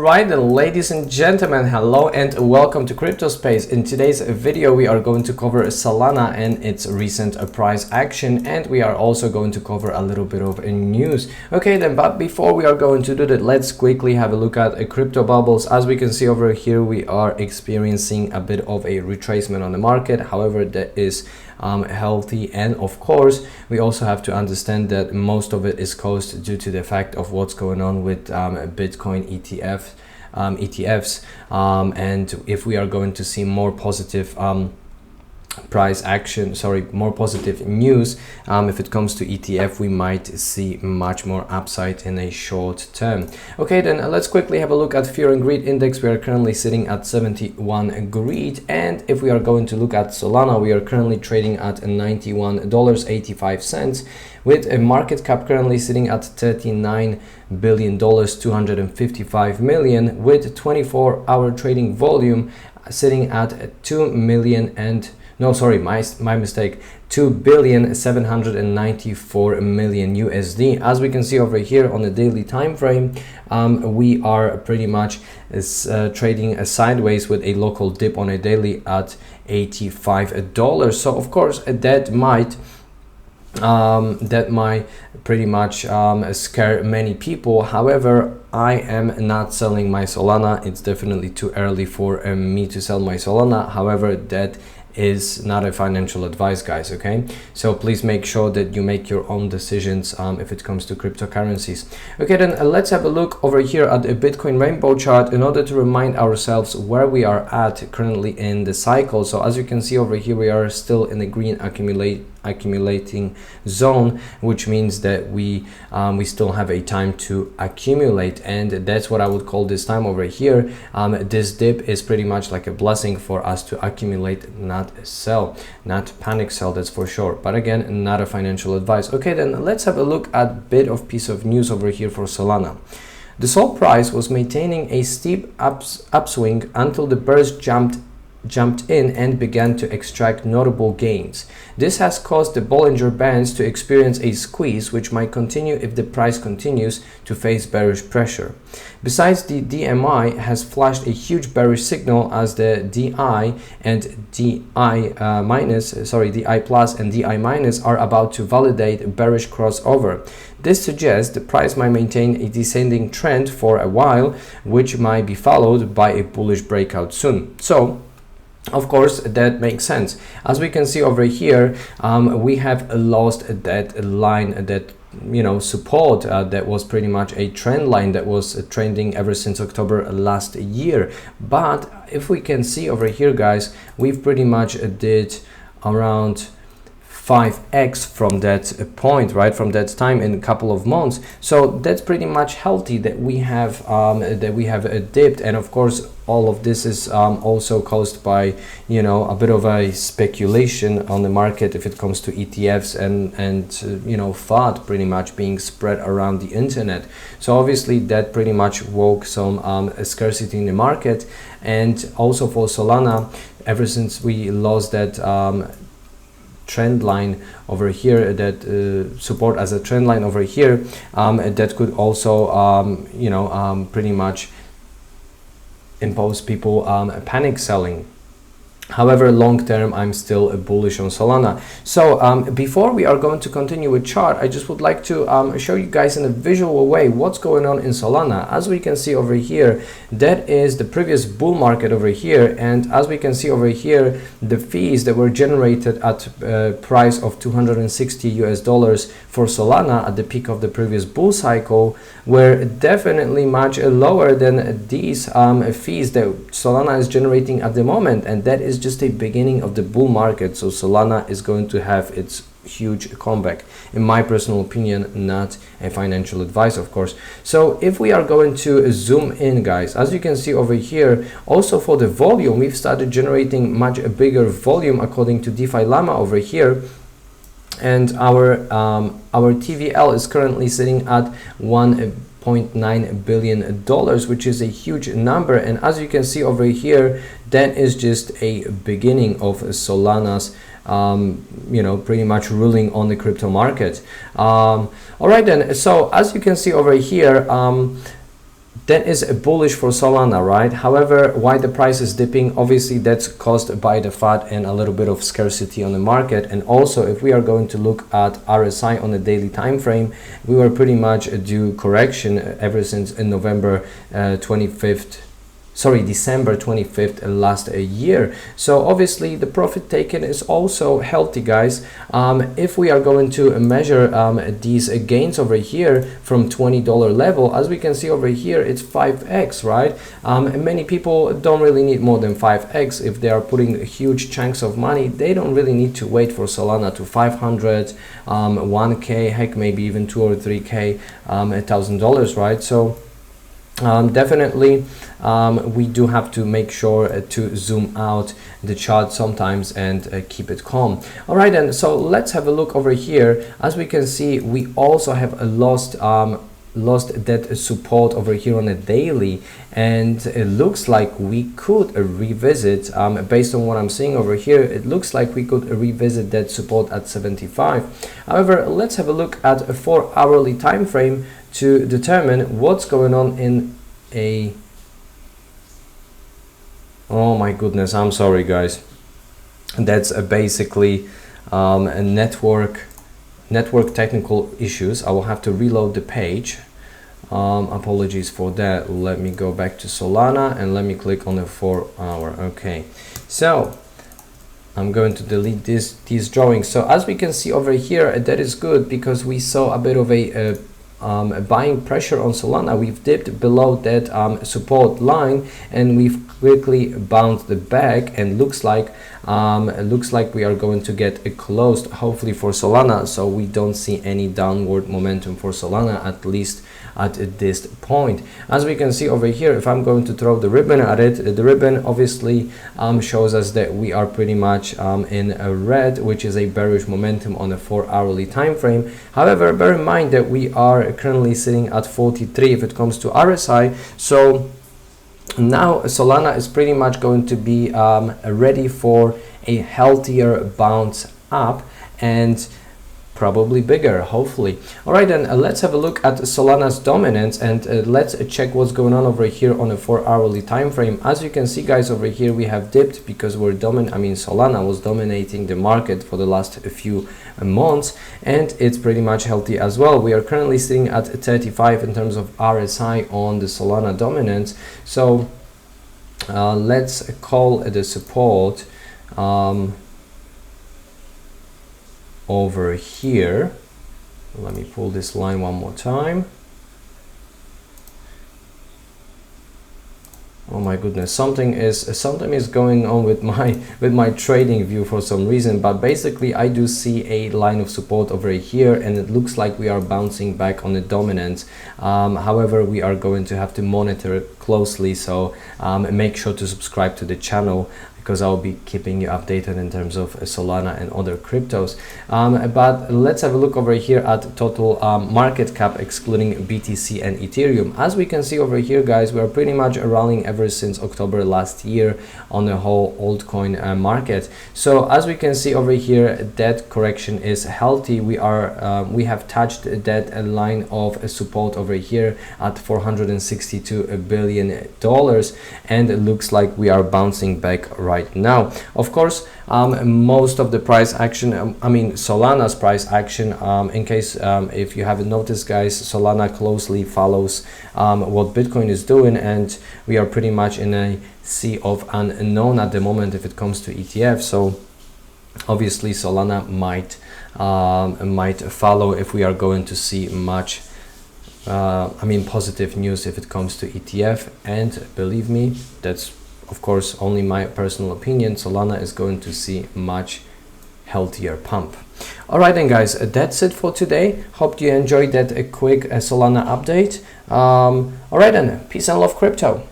Right then, ladies and gentlemen, hello and welcome to Crypto Space. In today's video we are going to cover Solana and its recent price action, and we are also going to cover a little bit of news. Okay then, but before we are going to do that, let's quickly have a look at crypto bubbles. As we can see over here, we are experiencing a bit of a retracement on the market. However, that is healthy, and of course we also have to understand that most of it is caused due to the fact of what's going on with Bitcoin ETFs, and if we are going to see more positive more positive news if it comes to ETF, we might see much more upside in a short term. Okay then, let's quickly have a look at fear and greed index. We are currently sitting at 71 greed, and if we are going to look at Solana, we are currently trading at $91.85 with a market cap currently sitting at $39 billion, 255 million, with 24-hour trading volume sitting at 2 million and no, sorry, my mistake, 2,794 million USD. As we can see over here on the daily time frame, we are pretty much trading sideways with a local dip on a daily at $85. So of course that might pretty much scare many people. However, I am not selling my Solana. It's definitely too early for me to sell my Solana. However, that is not a financial advice, guys. Okay, so please make sure that you make your own decisions if it comes to cryptocurrencies. Okay then, let's have a look over here at a Bitcoin rainbow chart in order to remind ourselves where we are at currently in the cycle. So as you can see over here, we are still in the green accumulating zone, which means that we still have a time to accumulate, and that's what I would call this time over here. This dip is pretty much like a blessing for us to accumulate, not sell, not panic sell, that's for sure, but again, not a financial advice. Okay then, let's have a look at a bit of piece of news over here for Solana. The SOL price was maintaining a steep upswing until the bears jumped in and began to extract notable gains. This has caused the Bollinger Bands to experience a squeeze, which might continue if the price continues to face bearish pressure. Besides, the DMI has flashed a huge bearish signal as the DI and DI plus and DI minus are about to validate bearish crossover. This suggests the price might maintain a descending trend for a while, which might be followed by a bullish breakout soon. So of course that makes sense. As we can see over here, we have lost that line, that support that was pretty much a trend line that was trending ever since October last year. But if we can see over here, guys, we've pretty much did around 5x from that point, right, from that time in a couple of months. So that's pretty much healthy that we have dipped, and of course all of this is also caused by a bit of a speculation on the market if it comes to ETFs and FUD pretty much being spread around the internet. So obviously that pretty much woke some scarcity in the market. And also for Solana, ever since we lost that trend line over here, that support as a trend line over here, that could also pretty much impose people panic selling. However, long term, I'm still bullish on Solana. So before we are going to continue with chart, I just would like to show you guys in a visual way what's going on in Solana. As we can see over here, that is the previous bull market over here, and as we can see over here, the fees that were generated at price of $260 for Solana at the peak of the previous bull cycle were definitely much lower than these fees that Solana is generating at the moment, and that is just a beginning of the bull market. So Solana is going to have its huge comeback, in my personal opinion, not a financial advice, of course. So if we are going to zoom in, guys, as you can see over here, also for the volume, we've started generating much bigger volume according to DeFi Llama over here. And our TVL is currently sitting at $1.9 billion, which is a huge number. And as you can see over here, that is just a beginning of Solana's pretty much ruling on the crypto market. All right then, so as you can see over here, that is bullish for Solana, right? However, why the price is dipping, obviously that's caused by the FUD and a little bit of scarcity on the market. And also, if we are going to look at RSI on a daily time frame, we were pretty much due correction ever since in December 25th last year. So obviously the profit taken is also healthy, guys. If we are going to measure these gains over here from $20 level, as we can see over here, it's 5x, right? And many people don't really need more than 5x. If they are putting huge chunks of money, they don't really need to wait for Solana to 500, 1k, heck, maybe even 2 or 3k, $1,000, right? So definitely we do have to make sure to zoom out the chart sometimes and keep it calm. All right, and so let's have a look over here. As we can see, we also have a lost that support over here on a daily, and it looks like we could revisit, based on what I'm seeing over here, it looks like we could revisit that support at 75. However, let's have a look at a 4-hourly time frame to determine what's going on in a... Oh my goodness, I'm sorry guys, that's basically a network technical issues. I will have to reload the page. Apologies for that. Let me go back to Solana and let me click on the 4-hour. Okay, so I'm going to delete these drawings. So as we can see over here, that is good because we saw a bit of a buying pressure on Solana. We've dipped below that support line and we've quickly bounced back, and looks like we are going to get it closed, hopefully, for Solana. So we don't see any downward momentum for Solana, at least at this point. As we can see over here, if I'm going to throw the ribbon at it, the ribbon obviously shows us that we are pretty much in a red, which is a bearish momentum on a 4-hourly time frame. However, bear in mind that we are currently sitting at 43 if it comes to RSI. So now Solana is pretty much going to be ready for a healthier bounce up, and probably bigger, hopefully. All right, then let's have a look at Solana's dominance, and let's check what's going on over here on a 4-hourly time frame. As you can see, guys, over here we have dipped because Solana was dominating the market for the last few months, and it's pretty much healthy as well. We are currently sitting at 35 in terms of RSI on the Solana dominance. So let's call the support over here. Let me pull this line one more time. Oh my goodness, something is going on with my trading view for some reason, but basically I do see a line of support over here, and it looks like we are bouncing back on the dominance. However, we are going to have to monitor it closely, so make sure to subscribe to the channel, because I'll be keeping you updated in terms of Solana and other cryptos. But let's have a look over here at total market cap excluding BTC and Ethereum. As we can see over here, guys, we are pretty much rallying ever since October last year on the whole altcoin market. So as we can see over here, that correction is healthy. We have touched that line of support over here at $462 billion, and it looks like we are bouncing back right now. Of course, most of the price action, Solana's price action, in case if you haven't noticed, guys, Solana closely follows what Bitcoin is doing, and we are pretty much in a sea of unknown at the moment if it comes to ETF. So obviously Solana might follow if we are going to see much positive news if it comes to ETF. And believe me, that's of course only my personal opinion, Solana is going to see much healthier pump. All right then, guys, that's it for today. Hope you enjoyed that quick Solana update. All right then, peace and love, crypto.